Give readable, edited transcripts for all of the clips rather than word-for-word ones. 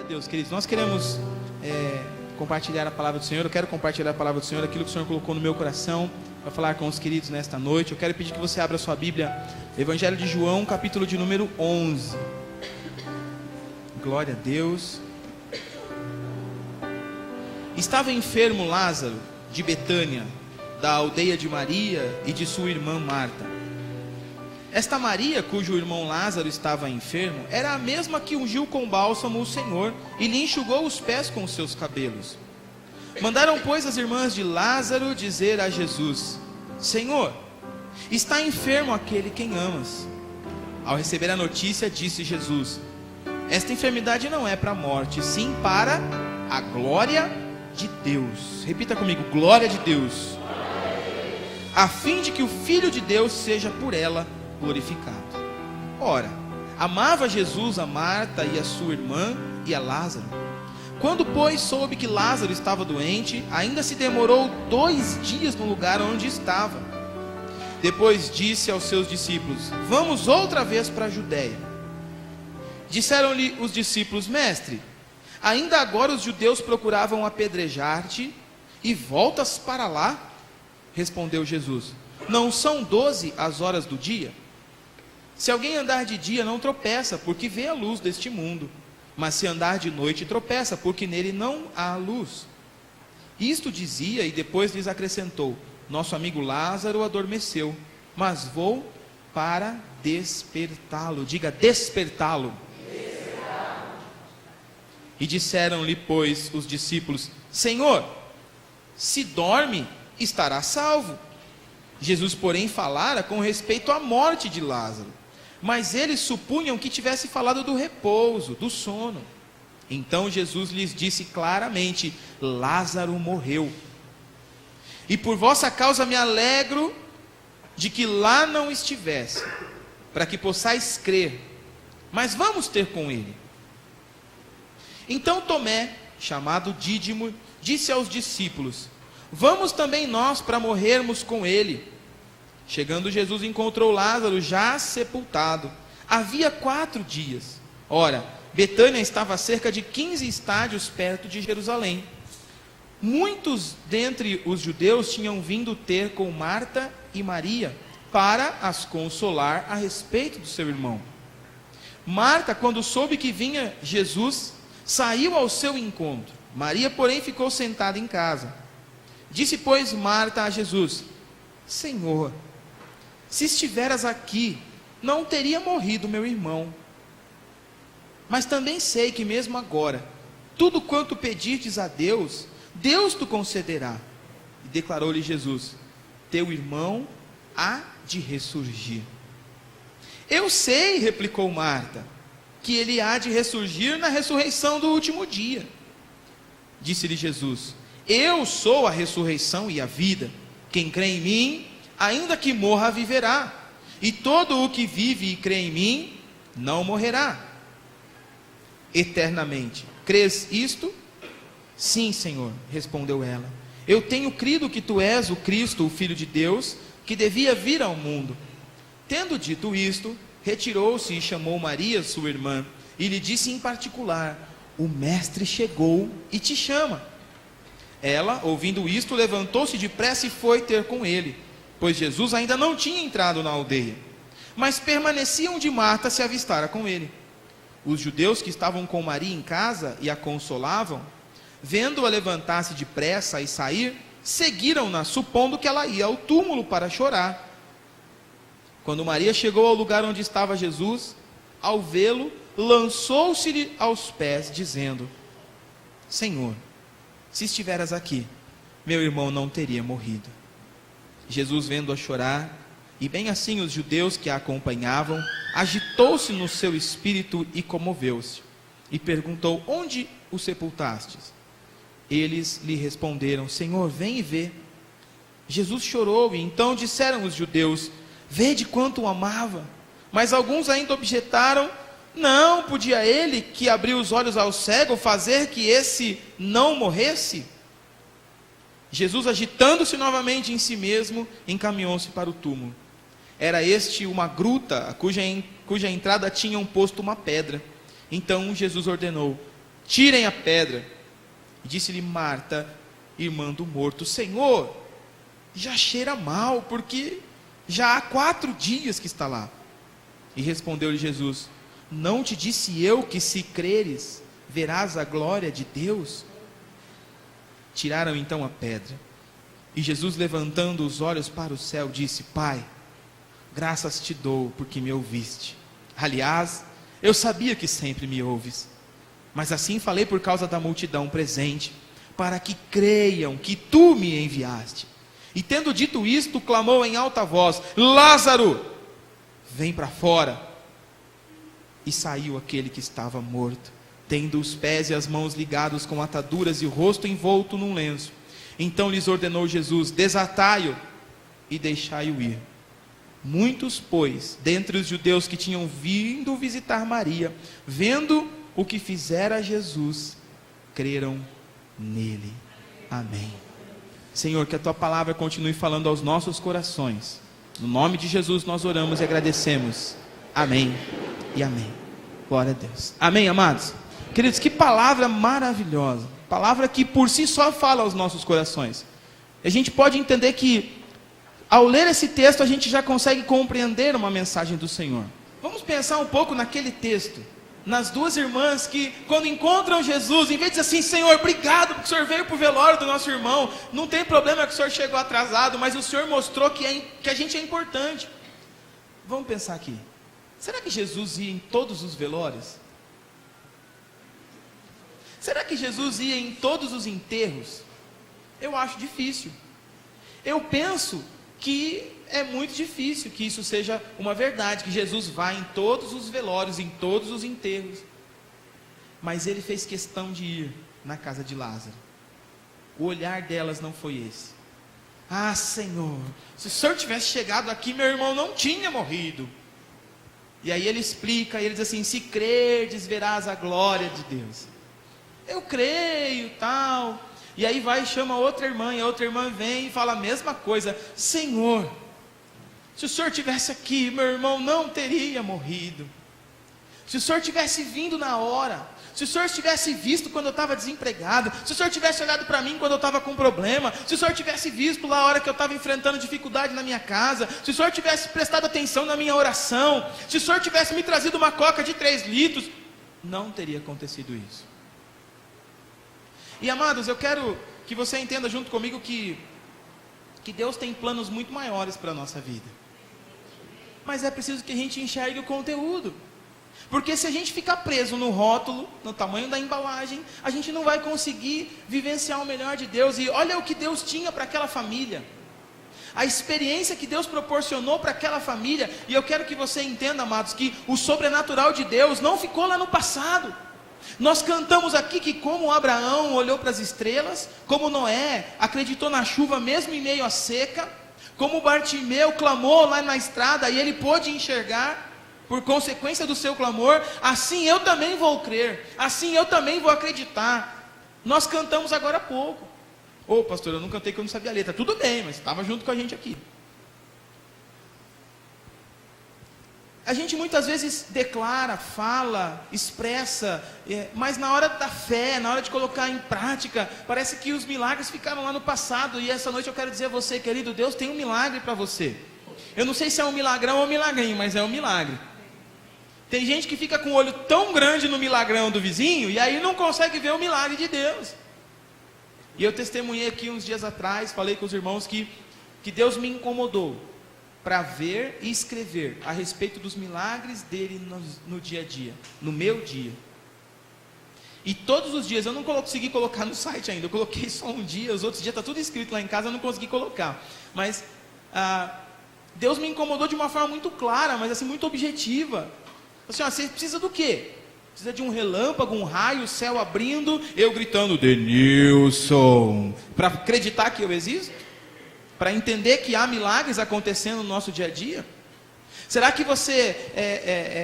Deus, queridos, nós queremos compartilhar a palavra do Senhor. Eu quero compartilhar a palavra do Senhor, aquilo que o Senhor colocou no meu coração para falar com os queridos nesta noite. Eu quero pedir que você abra a sua Bíblia, Evangelho de João, capítulo de número 11. Glória a Deus. Estava enfermo Lázaro de Betânia, da aldeia de Maria e de sua irmã Marta. Esta Maria, cujo irmão Lázaro estava enfermo, era a mesma que ungiu com bálsamo o Senhor e lhe enxugou os pés com os seus cabelos. Mandaram, pois, as irmãs de Lázaro dizer a Jesus: Senhor, está enfermo aquele quem amas. Ao receber a notícia, disse Jesus: esta enfermidade não é para a morte, sim para a glória de Deus. Repita comigo: glória de Deus. A fim de que o Filho de Deus seja por ela glorificado. Ora, amava Jesus a Marta e a sua irmã e a Lázaro. Quando, pois, soube que Lázaro estava doente, ainda se demorou 2 dias no lugar onde estava. Depois disse aos seus discípulos: vamos outra vez para a Judéia. Disseram-lhe os discípulos: mestre, ainda agora os judeus procuravam apedrejar-te e voltas para lá? Respondeu Jesus: não são 12 as horas do dia? Se alguém andar de dia não tropeça, porque vê a luz deste mundo. Mas se andar de noite tropeça, porque nele não há luz. Isto dizia e depois lhes acrescentou: nosso amigo Lázaro adormeceu, mas vou para despertá-lo. Diga: despertá-lo. E disseram-lhe, pois, os discípulos: Senhor, se dorme, estará salvo. Jesus, porém, falara com respeito à morte de Lázaro, mas eles supunham que tivesse falado do repouso, do sono. Então Jesus lhes disse claramente: Lázaro morreu, e por vossa causa me alegro de que lá não estivesse, para que possais crer, mas vamos ter com ele. Então Tomé, chamado Dídimo, disse aos discípulos: vamos também nós para morrermos com ele. Chegando Jesus, encontrou Lázaro já sepultado, havia 4 dias. Ora, Betânia estava a cerca de 15 estádios perto de Jerusalém. Muitos dentre os judeus tinham vindo ter com Marta e Maria, para as consolar a respeito do seu irmão. Marta, quando soube que vinha Jesus, saiu ao seu encontro. Maria, porém, ficou sentada em casa. Disse, pois, Marta a Jesus: Senhor, se estiveras aqui, não teria morrido meu irmão. Mas também sei que mesmo agora, tudo quanto pedirdes a Deus, Deus te concederá. E declarou-lhe Jesus: teu irmão há de ressurgir. Eu sei, replicou Marta, que ele há de ressurgir na ressurreição do último dia. Disse-lhe Jesus: eu sou a ressurreição e a vida. Quem crê em mim, ainda que morra, viverá. E todo o que vive e crê em mim, não morrerá eternamente. Crês isto? Sim, Senhor, respondeu ela. Eu tenho crido que tu és o Cristo, o Filho de Deus, que devia vir ao mundo. Tendo dito isto, retirou-se e chamou Maria, sua irmã, e lhe disse em particular: o mestre chegou e te chama. Ela, ouvindo isto, levantou-se depressa e foi ter com ele, pois Jesus ainda não tinha entrado na aldeia, mas permanecia onde Marta se avistara com ele. Os judeus que estavam com Maria em casa e a consolavam, vendo-a levantar-se depressa e sair, seguiram-na, supondo que ela ia ao túmulo para chorar. Quando Maria chegou ao lugar onde estava Jesus, ao vê-lo, lançou-se-lhe aos pés, dizendo: Senhor, se estiveras aqui, meu irmão não teria morrido. Jesus, vendo-a chorar, e bem assim os judeus que a acompanhavam, agitou-se no seu espírito e comoveu-se, e perguntou: onde o sepultastes? Eles lhe responderam: Senhor, vem e vê. Jesus chorou, e então disseram os judeus: vede quanto o amava. Mas alguns ainda objetaram: não podia ele, que abriu os olhos ao cego, fazer que esse não morresse? Jesus, agitando-se novamente em si mesmo, encaminhou-se para o túmulo. Era este uma gruta, cuja entrada tinham posto uma pedra. Então Jesus ordenou: tirem a pedra. E disse-lhe Marta, irmã do morto: Senhor, já cheira mal, porque já há 4 dias que está lá. E respondeu-lhe Jesus: não te disse eu que, se creres, verás a glória de Deus? Tiraram então a pedra. E Jesus, levantando os olhos para o céu, disse: Pai, graças te dou porque me ouviste. Aliás, eu sabia que sempre me ouves, mas assim falei por causa da multidão presente, para que creiam que tu me enviaste. E tendo dito isto, clamou em alta voz: Lázaro, vem para fora. E saiu aquele que estava morto, tendo os pés e as mãos ligados com ataduras e o rosto envolto num lenço. Então lhes ordenou Jesus: desatai-o e deixai-o ir. Muitos, pois, dentre os judeus que tinham vindo visitar Maria, vendo o que fizera Jesus, creram nele. Amém. Senhor, que a tua palavra continue falando aos nossos corações. No nome de Jesus nós oramos e agradecemos. Amém e amém. Glória a Deus. Amém, amados? Queridos, que palavra maravilhosa. Palavra que por si só fala aos nossos corações. A gente pode entender que, ao ler esse texto, a gente já consegue compreender uma mensagem do Senhor. Vamos pensar um pouco naquele texto, nas 2 irmãs que, quando encontram Jesus, em vez de dizer assim: Senhor, obrigado porque o Senhor veio para o velório do nosso irmão, não tem problema que o Senhor chegou atrasado, mas o Senhor mostrou que a gente é importante. Vamos pensar aqui. Será que Jesus ia em todos os velórios? Será que Jesus ia em todos os enterros? Eu acho difícil. Eu penso que é muito difícil que isso seja uma verdade, que Jesus vá em todos os velórios, em todos os enterros. Mas ele fez questão de ir na casa de Lázaro. O olhar delas não foi esse. Ah, Senhor, se o Senhor tivesse chegado aqui, meu irmão não tinha morrido. E aí ele explica, e ele diz assim: se crerdes, verás a glória de Deus. Eu creio, tal. E aí vai e chama outra irmã, e a outra irmã vem e fala a mesma coisa: Senhor, se o Senhor tivesse aqui, meu irmão não teria morrido. Se o Senhor tivesse vindo na hora, se o Senhor tivesse visto quando eu estava desempregado, se o Senhor tivesse olhado para mim quando eu estava com problema, se o Senhor tivesse visto lá a hora que eu estava enfrentando dificuldade na minha casa, se o Senhor tivesse prestado atenção na minha oração, se o Senhor tivesse me trazido uma coca de 3 litros, não teria acontecido isso. E amados, eu quero que você entenda junto comigo que Deus tem planos muito maiores para a nossa vida. Mas é preciso que a gente enxergue o conteúdo. Porque se a gente ficar preso no rótulo, no tamanho da embalagem, a gente não vai conseguir vivenciar o melhor de Deus. E olha o que Deus tinha para aquela família. A experiência que Deus proporcionou para aquela família. E eu quero que você entenda, amados, que o sobrenatural de Deus não ficou lá no passado. Nós cantamos aqui que como Abraão olhou para as estrelas, como Noé acreditou na chuva mesmo em meio à seca, como Bartimeu clamou lá na estrada e ele pôde enxergar, por consequência do seu clamor, assim eu também vou crer, assim eu também vou acreditar. Nós cantamos agora há pouco. Ô pastor, eu não cantei que eu não sabia a letra. Tudo bem, mas estava junto com a gente aqui. A gente muitas vezes declara, fala, expressa, mas na hora da fé, na hora de colocar em prática, parece que os milagres ficaram lá no passado. E essa noite eu quero dizer a você, querido, Deus tem um milagre para você. Eu não sei se é um milagrão ou um milagrinho, mas é um milagre. Tem gente que fica com o olho tão grande no milagrão do vizinho, e aí não consegue ver o milagre de Deus. E eu testemunhei aqui uns dias atrás, falei com os irmãos que Deus me incomodou para ver e escrever a respeito dos milagres dele no dia a dia, no meu dia. E todos os dias, eu não consegui colocar no site ainda, eu coloquei só um dia, os outros dias está tudo escrito lá em casa, eu não consegui colocar. Mas Deus me incomodou de uma forma muito clara, mas assim, muito objetiva. Assim, você precisa do quê? Precisa de um relâmpago, um raio, o céu abrindo, eu gritando, Denilson, para acreditar que eu existo? Para entender que há milagres acontecendo no nosso dia a dia? Será que você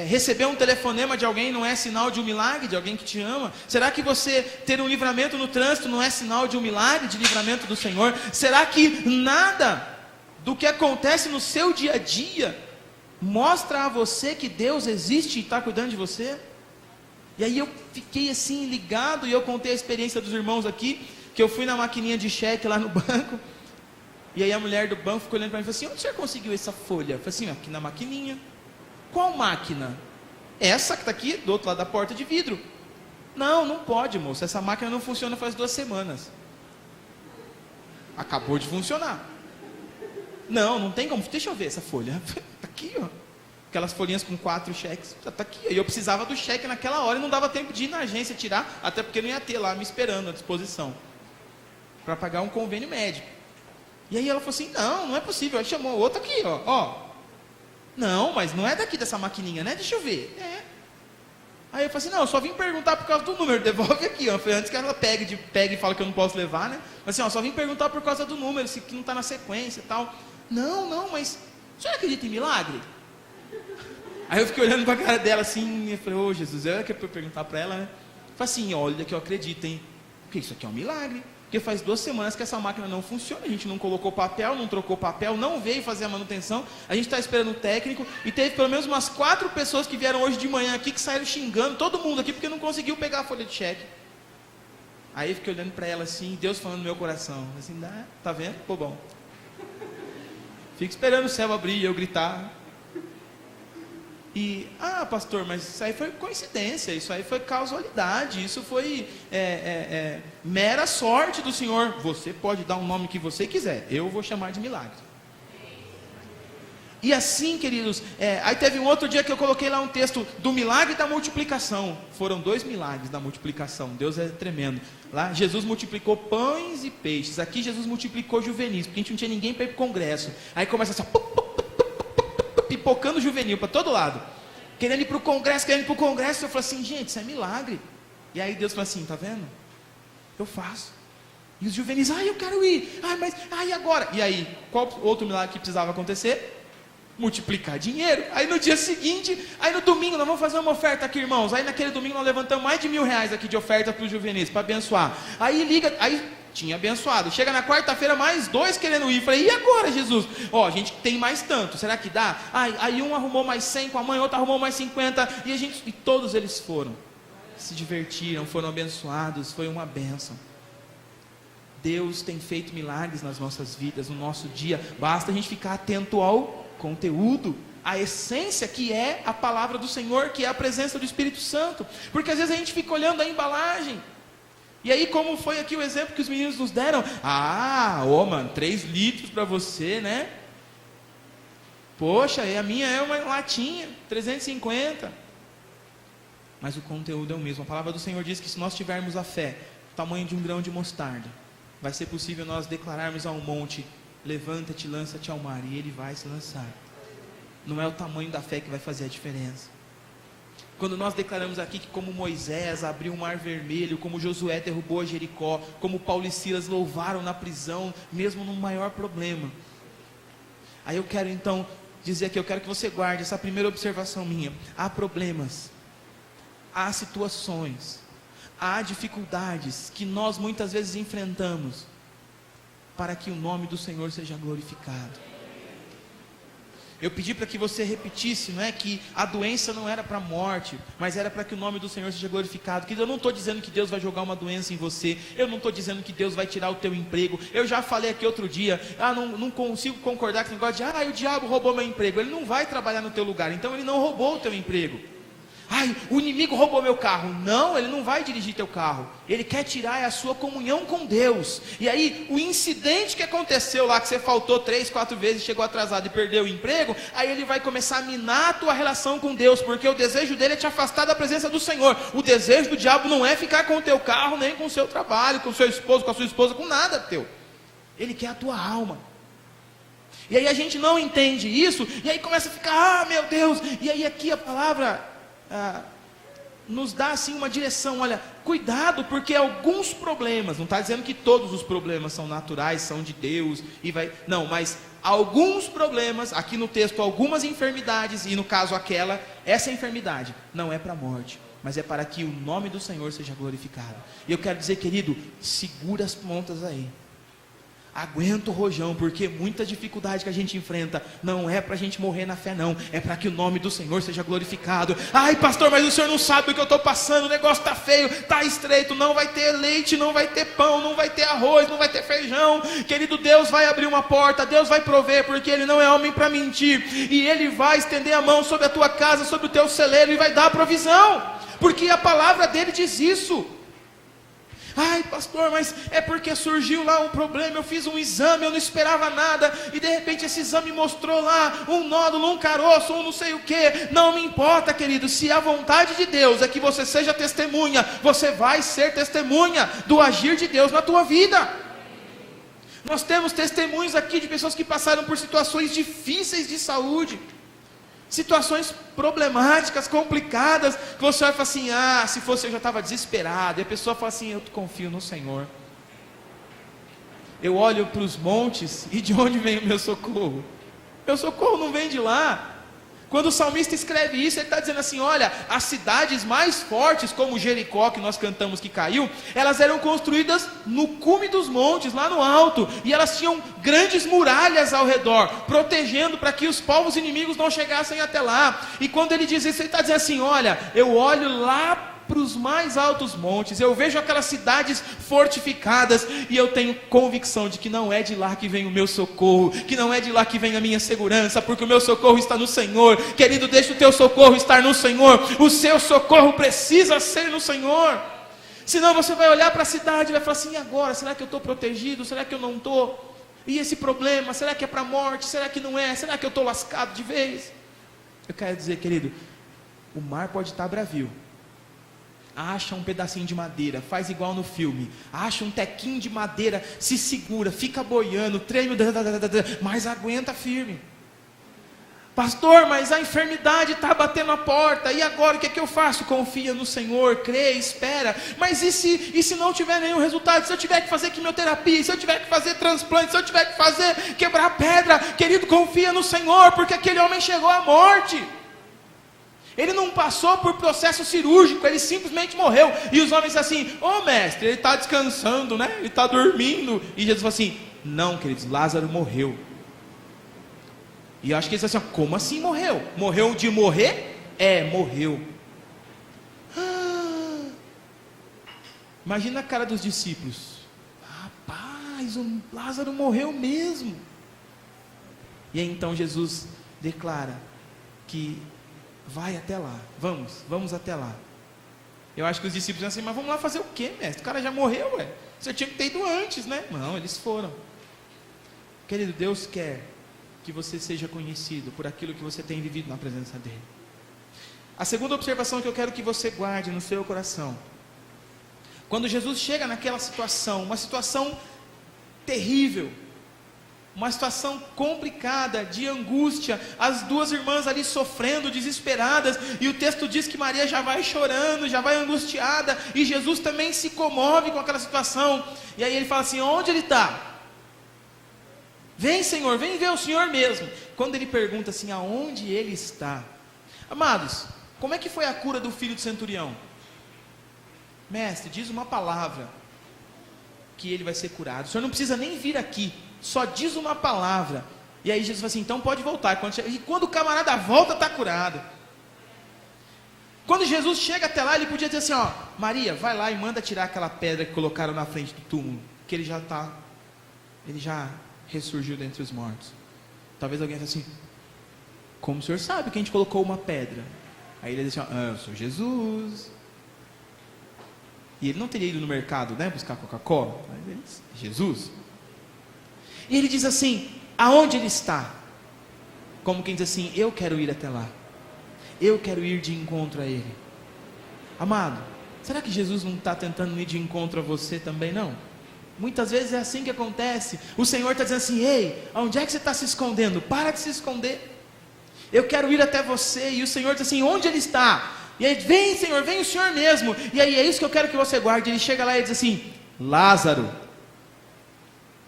receber um telefonema de alguém não é sinal de um milagre, de alguém que te ama? Será que você ter um livramento no trânsito não é sinal de um milagre, de livramento do Senhor? Será que nada do que acontece no seu dia a dia mostra a você que Deus existe e está cuidando de você? E aí eu fiquei assim ligado, e eu contei a experiência dos irmãos aqui, que eu fui na maquininha de cheque lá no banco, e aí a mulher do banco ficou olhando para mim e falou assim: onde o senhor conseguiu essa folha? Eu falei assim: aqui na maquininha. Qual máquina? Essa que está aqui, do outro lado da porta de vidro. Não, não pode, moça, essa máquina não funciona faz 2 semanas. Acabou de funcionar. Não, não tem como, deixa eu ver essa folha. Está aqui, ó. Aquelas folhinhas com 4 cheques, está aqui. E eu precisava do cheque naquela hora e não dava tempo de ir na agência tirar, até porque não ia ter lá me esperando à disposição para pagar um convênio médico. E aí ela falou assim: não, não é possível. Aí chamou outra aqui, ó. Não, mas não é daqui dessa maquininha, né? Deixa eu ver. Aí eu falei assim: não, eu só vim perguntar por causa do número, devolve aqui, ó. Foi antes que ela pegue e fala que eu não posso levar, né? Mas assim, ó, só vim perguntar por causa do número, se que não está na sequência e tal. Não, mas o senhor acredita em milagre? Aí eu fiquei olhando para a cara dela assim, e falei: ô Jesus, eu quero perguntar para ela, né? Eu falei assim: olha que eu acredito, hein? Porque isso aqui é um milagre. Porque faz 2 semanas que essa máquina não funciona, a gente não colocou papel, não trocou papel, não veio fazer a manutenção, a gente está esperando o técnico, e teve pelo menos umas 4 pessoas que vieram hoje de manhã aqui, que saíram xingando todo mundo aqui, porque não conseguiu pegar a folha de cheque. Aí eu fiquei olhando para ela assim, Deus falando no meu coração, assim: tá vendo? Pô, bom. Fico esperando o céu abrir e eu gritar. E, pastor, mas isso aí foi coincidência, isso aí foi causalidade, isso foi mera sorte do Senhor. Você pode dar um nome que você quiser, eu vou chamar de milagre. E assim, queridos, aí teve um outro dia que eu coloquei lá um texto do milagre da multiplicação. Foram 2 milagres da multiplicação, Deus é tremendo. Lá Jesus multiplicou pães e peixes, aqui Jesus multiplicou juvenis, porque a gente não tinha ninguém para ir para o congresso. Aí começa assim, pipocando juvenil para todo lado, querendo ir para o congresso, eu falei assim: gente, isso é milagre. E aí Deus falou assim: tá vendo? Eu faço. E os juvenis: eu quero ir, mas e agora? E aí, qual outro milagre que precisava acontecer? Multiplicar dinheiro. Aí no dia seguinte, aí no domingo, nós vamos fazer uma oferta aqui, irmãos. Aí naquele domingo nós levantamos mais de R$1.000 aqui de oferta para os juvenis, para abençoar. Aí liga, aí tinha abençoado. Chega na quarta-feira, mais 2 querendo ir. Falei: e agora, Jesus? A gente tem mais tanto, será que dá? Aí um arrumou mais 100 com a mãe, outro arrumou mais 50. E todos eles foram, se divertiram, foram abençoados. Foi uma bênção. Deus tem feito milagres nas nossas vidas, no nosso dia. Basta a gente ficar atento ao conteúdo, a essência que é a palavra do Senhor, que é a presença do Espírito Santo. Porque às vezes a gente fica olhando a embalagem. E aí, como foi aqui o exemplo que os meninos nos deram? Mano, 3 litros para você, né? Poxa, a minha é uma latinha, 350. Mas o conteúdo é o mesmo. A palavra do Senhor diz que se nós tivermos a fé, o tamanho de um grão de mostarda, vai ser possível nós declararmos ao monte: levanta-te, lança-te ao mar, e ele vai se lançar. Não é o tamanho da fé que vai fazer a diferença. Quando nós declaramos aqui que como Moisés abriu o mar vermelho, como Josué derrubou a Jericó, como Paulo e Silas louvaram na prisão, mesmo no maior problema. Aí eu quero então dizer que eu quero que você guarde essa primeira observação minha. Há problemas, há situações, há dificuldades que nós muitas vezes enfrentamos para que o nome do Senhor seja glorificado. Eu pedi para que você repetisse, não é, que a doença não era para a morte, mas era para que o nome do Senhor seja glorificado. Que eu não estou dizendo que Deus vai jogar uma doença em você, eu não estou dizendo que Deus vai tirar o teu emprego. Eu já falei aqui outro dia, não consigo concordar com o negócio de, o diabo roubou meu emprego. Ele não vai trabalhar no teu lugar, então ele não roubou o teu emprego. O inimigo roubou meu carro. Não, ele não vai dirigir teu carro. Ele quer tirar a sua comunhão com Deus. E aí, o incidente que aconteceu lá, que você faltou 3, 4 vezes, chegou atrasado e perdeu o emprego, aí ele vai começar a minar a tua relação com Deus, porque o desejo dele é te afastar da presença do Senhor. O desejo do diabo não é ficar com o teu carro, nem com o seu trabalho, com o seu esposo, com a sua esposa, com nada teu. Ele quer a tua alma. E aí a gente não entende isso, e aí começa a ficar, meu Deus. E aí aqui a palavra nos dá assim uma direção: olha, cuidado, porque alguns problemas, não está dizendo que todos os problemas são naturais, são de Deus, não, mas alguns problemas, aqui no texto, algumas enfermidades, e no caso essa enfermidade não é para a morte, mas é para que o nome do Senhor seja glorificado. E eu quero dizer, querido, segura as pontas aí. aguenta o rojão, porque muita dificuldade que a gente enfrenta não é para a gente morrer na fé não, é para que o nome do Senhor seja glorificado. Ai pastor, mas o senhor não sabe o que eu estou passando, o negócio está feio, está estreito, não vai ter leite, não vai ter pão, não vai ter arroz, não vai ter feijão. Querido, Deus vai abrir uma porta, Deus vai prover, porque Ele não é homem para mentir, e Ele vai estender a mão sobre a tua casa, sobre o teu celeiro, e vai dar a provisão, porque a palavra dele diz isso. Ai pastor, mas é porque surgiu lá um problema, eu fiz um exame, eu não esperava nada, e de repente esse exame mostrou lá um nódulo, um caroço, um não sei o que. Não me importa, querido, se a vontade de Deus é que você seja testemunha, você vai ser testemunha do agir de Deus na tua vida. Nós temos testemunhos aqui de pessoas que passaram por situações difíceis de saúde, situações problemáticas, complicadas, que você vai falar assim, se fosse eu já estava desesperado, e a pessoa fala assim, eu confio no Senhor, eu olho para os montes, e de onde vem o meu socorro? Meu socorro não vem de lá. Quando o salmista escreve isso, ele está dizendo assim, olha, as cidades mais fortes, como Jericó, que nós cantamos que caiu, elas eram construídas no cume dos montes, lá no alto, e elas tinham grandes muralhas ao redor, protegendo para que os povos inimigos não chegassem até lá. E quando ele diz isso, ele está dizendo assim, olha, eu olho lá para os mais altos montes, eu vejo aquelas cidades fortificadas, e eu tenho convicção de que não é de lá que vem o meu socorro, que não é de lá que vem a minha segurança, porque o meu socorro está no Senhor. Querido, deixa o teu socorro estar no Senhor, o seu socorro precisa ser no Senhor, senão você vai olhar para a cidade e vai falar assim, e agora, será que eu estou protegido, será que eu não estou? E esse problema, será que é para a morte, será que não é, será que eu estou lascado de vez? Eu quero dizer, querido, o mar pode estar bravio, acha um pedacinho de madeira, faz igual no filme, acha um tequinho de madeira, se segura, fica boiando, treme, mas aguenta firme. Pastor, mas a enfermidade está batendo a porta, e agora o que é que eu faço? Confia no Senhor, crê, espera. Mas e se não tiver nenhum resultado? Se eu tiver que fazer quimioterapia, se eu tiver que fazer transplante, se eu tiver que fazer quebrar pedra? Querido, confia no Senhor, porque aquele homem chegou à morte. Ele não passou por processo cirúrgico, ele simplesmente morreu. E os homens assim, mestre, ele está descansando, né? Ele está dormindo. E Jesus falou assim, não queridos, Lázaro morreu. E eu acho que eles assim, como assim morreu? Morreu de morrer? Morreu. Imagina a cara dos discípulos. Rapaz, o Lázaro morreu mesmo. E aí então Jesus declara que vai até lá, vamos até lá. Eu acho que os discípulos dizem assim, mas vamos lá fazer o quê, mestre? O cara já morreu, você tinha que ter ido antes, né? Não, eles foram. Querido, Deus quer que você seja conhecido por aquilo que você tem vivido na presença dEle. A segunda observação que eu quero que você guarde no seu coração, quando Jesus chega naquela situação, uma situação terrível, uma situação complicada, de angústia, as duas irmãs ali sofrendo, desesperadas, e o texto diz que Maria já vai chorando, já vai angustiada, e Jesus também se comove com aquela situação, e aí ele fala assim, onde ele está? Vem Senhor, vem ver o Senhor mesmo. Quando ele pergunta assim, aonde ele está? Amados, como é que foi a cura do filho do centurião? Mestre, diz uma palavra, que ele vai ser curado, o Senhor não precisa nem vir aqui, só diz uma palavra. E aí Jesus fala assim, então pode voltar. E quando o camarada volta, está curado. Quando Jesus chega até lá, ele podia dizer assim, Maria, vai lá e manda tirar aquela pedra que colocaram na frente do túmulo, que ele já ressurgiu dentre os mortos. Talvez alguém fale assim, como o senhor sabe que a gente colocou uma pedra? Aí ele diz assim, eu sou Jesus. E ele não teria ido no mercado, né, buscar Coca-Cola? Mas ele diz, Jesus. E ele diz assim, aonde ele está? Como quem diz assim, eu quero ir até lá, eu quero ir de encontro a ele. Amado, será que Jesus não está tentando ir de encontro a você também não? Muitas vezes é assim que acontece. O Senhor está dizendo assim, ei, onde é que você está se escondendo? Para de se esconder, eu quero ir até você. E o Senhor diz assim, onde ele está? E aí, vem Senhor, vem o Senhor mesmo. E aí é isso que eu quero que você guarde. Ele chega lá e diz assim, Lázaro,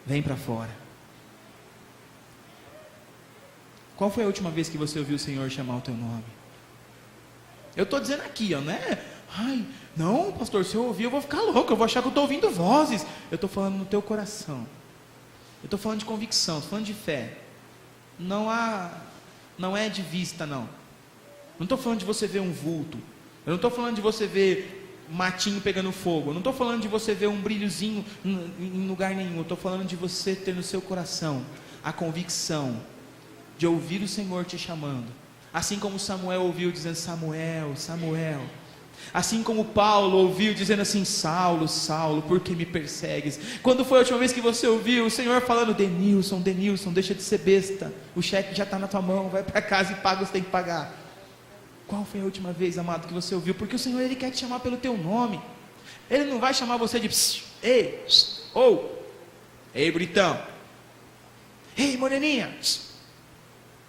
vem para fora. Qual foi a última vez que você ouviu o Senhor chamar o teu nome? Eu estou dizendo aqui, né? Ai, não pastor, se eu ouvir eu vou ficar louco, eu vou achar que eu estou ouvindo vozes. Eu estou falando no teu coração. Eu estou falando de convicção, estou falando de fé. Não é de vista, não. Não estou falando de você ver um vulto. Eu não estou falando de você ver matinho pegando fogo. Eu não estou falando de você ver um brilhozinho em lugar nenhum. Eu estou falando de você ter no seu coração a convicção de ouvir o Senhor te chamando. Assim como Samuel ouviu dizendo: Samuel, Samuel. Assim como Paulo ouviu dizendo assim: Saulo, Saulo, por que me persegues? Quando foi a última vez que você ouviu o Senhor falando: Denilson, Denilson, deixa de ser besta, o cheque já está na tua mão, vai para casa e paga o que você tem que pagar? Qual foi a última vez, amado, que você ouviu? Porque o Senhor, Ele quer te chamar pelo teu nome. Ele não vai chamar você de ei, ou, ei, Britão, ei, moreninha,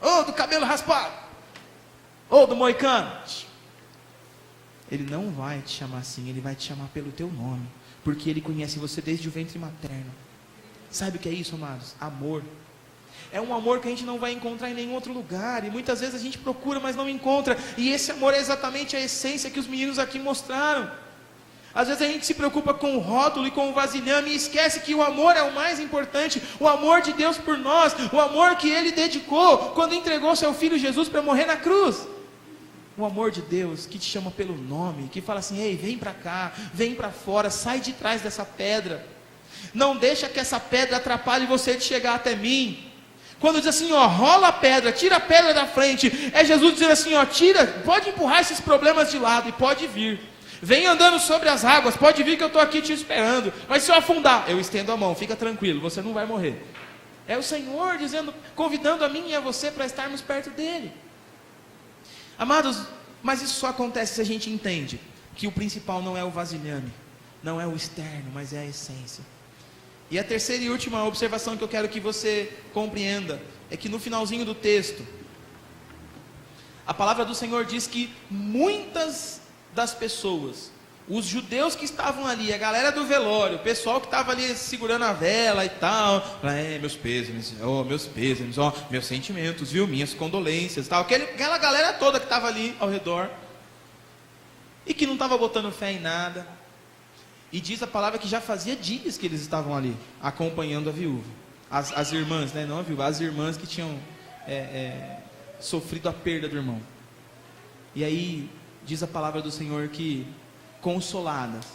ou do cabelo raspado, ou do moicano. Ele não vai te chamar assim, Ele vai te chamar pelo teu nome, porque Ele conhece você desde o ventre materno. Sabe o que é isso, amados? Amor. É um amor que a gente não vai encontrar em nenhum outro lugar, e muitas vezes a gente procura, mas não encontra, e esse amor é exatamente a essência que os meninos aqui mostraram. Às vezes a gente se preocupa com o rótulo e com o vasilhame, e esquece que o amor é o mais importante, o amor de Deus por nós, o amor que Ele dedicou, quando entregou seu Filho Jesus para morrer na cruz. O amor de Deus que te chama pelo nome, que fala assim: ei, vem para cá, vem para fora, sai de trás dessa pedra, não deixa que essa pedra atrapalhe você de chegar até mim. Quando diz assim, ó, rola a pedra, tira a pedra da frente, é Jesus dizendo assim, ó, tira, pode empurrar esses problemas de lado e pode vir, vem andando sobre as águas, pode vir que eu estou aqui te esperando, mas se eu afundar, eu estendo a mão, fica tranquilo, você não vai morrer. É o Senhor dizendo, convidando a mim e a você para estarmos perto dEle. Amados, mas isso só acontece se a gente entende que o principal não é o vasilhame, não é o externo, mas é a essência. E a terceira e última observação que eu quero que você compreenda é que no finalzinho do texto, a palavra do Senhor diz que muitas das pessoas, os judeus que estavam ali, a galera do velório, o pessoal que estava ali segurando a vela e tal, meus pêsames, meus sentimentos, viu, minhas condolências, tal, aquela galera toda que estava ali ao redor, e que não estava botando fé em nada, e diz a palavra que já fazia dias que eles estavam ali, acompanhando a viúva, as irmãs, né, não a viúva, as irmãs que tinham sofrido a perda do irmão. E aí diz a palavra do Senhor que consoladas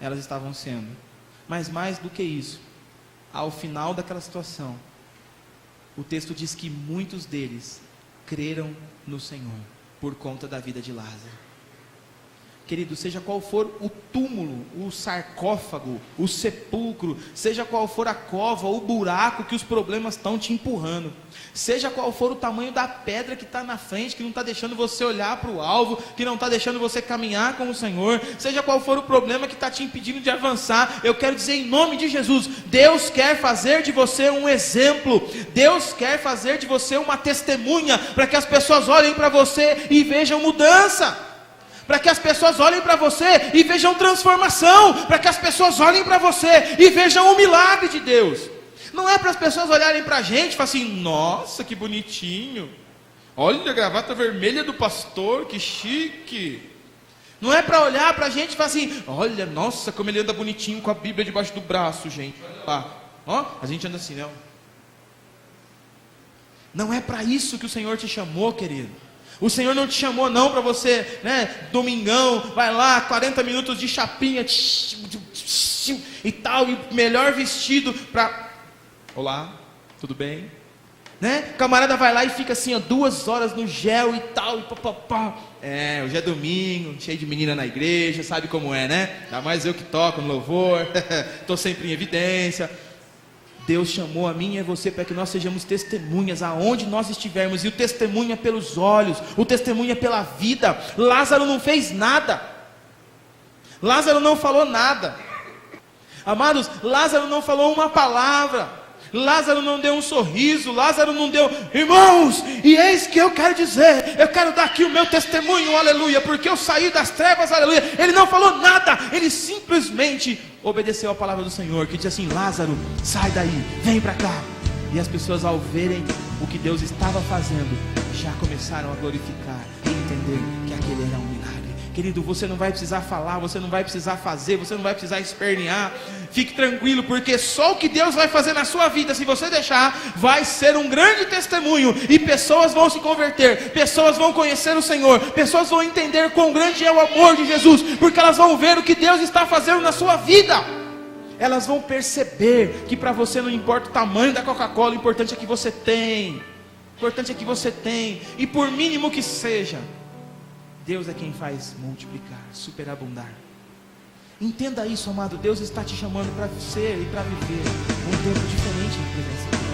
elas estavam sendo, mas mais do que isso, ao final daquela situação, o texto diz que muitos deles creram no Senhor por conta da vida de Lázaro. Querido, seja qual for o túmulo, o sarcófago, o sepulcro, seja qual for a cova, o buraco que os problemas estão te empurrando, seja qual for o tamanho da pedra que está na frente, que não está deixando você olhar para o alvo, que não está deixando você caminhar com o Senhor, seja qual for o problema que está te impedindo de avançar, eu quero dizer em nome de Jesus, Deus quer fazer de você um exemplo, Deus quer fazer de você uma testemunha, para que as pessoas olhem para você e vejam mudança, para que as pessoas olhem para você e vejam transformação, para que as pessoas olhem para você e vejam o milagre de Deus. Não é para as pessoas olharem para a gente e falar assim, nossa, que bonitinho, olha a gravata vermelha do pastor, que chique. Não é para olhar para a gente e falar assim, olha, nossa, como ele anda bonitinho com a Bíblia debaixo do braço, gente, olha lá, ó, a gente anda assim, não. Não é para isso que o Senhor te chamou, querido. O Senhor não te chamou não para você, domingão, vai lá, 40 minutos de chapinha, e tal, e melhor vestido para... Olá, tudo bem? Camarada vai lá e fica assim, 2 horas no gel e tal, e papapá. Hoje é domingo, cheio de menina na igreja, sabe como é, né? Ainda mais eu que toco no louvor, estou sempre em evidência. Deus chamou a mim e a você para que nós sejamos testemunhas aonde nós estivermos, e o testemunho é pelos olhos, o testemunho é pela vida. Lázaro não fez nada, Lázaro não falou nada, amados, Lázaro não falou uma palavra, Lázaro não deu um sorriso, Lázaro não deu, irmãos, e eis que eu quero dizer, eu quero dar aqui o meu testemunho, aleluia, porque eu saí das trevas, aleluia. Ele não falou nada, ele simplesmente obedeceu a palavra do Senhor, que diz assim, Lázaro, sai daí, vem para cá. E as pessoas, ao verem o que Deus estava fazendo, já começaram a glorificar e entender que aquele era um milagre, Querido, você não vai precisar falar, você não vai precisar fazer, você não vai precisar espernear. Fique tranquilo, porque só o que Deus vai fazer na sua vida, se você deixar, vai ser um grande testemunho. E pessoas vão se converter, pessoas vão conhecer o Senhor, pessoas vão entender quão grande é o amor de Jesus, porque elas vão ver o que Deus está fazendo na sua vida. Elas vão perceber que para você não importa o tamanho da Coca-Cola, o importante é que você tem. O importante é que você tem. E por mínimo que seja, Deus é quem faz multiplicar, superabundar. Entenda isso, amado. Deus está te chamando para ser e para viver um tempo diferente em presença dele.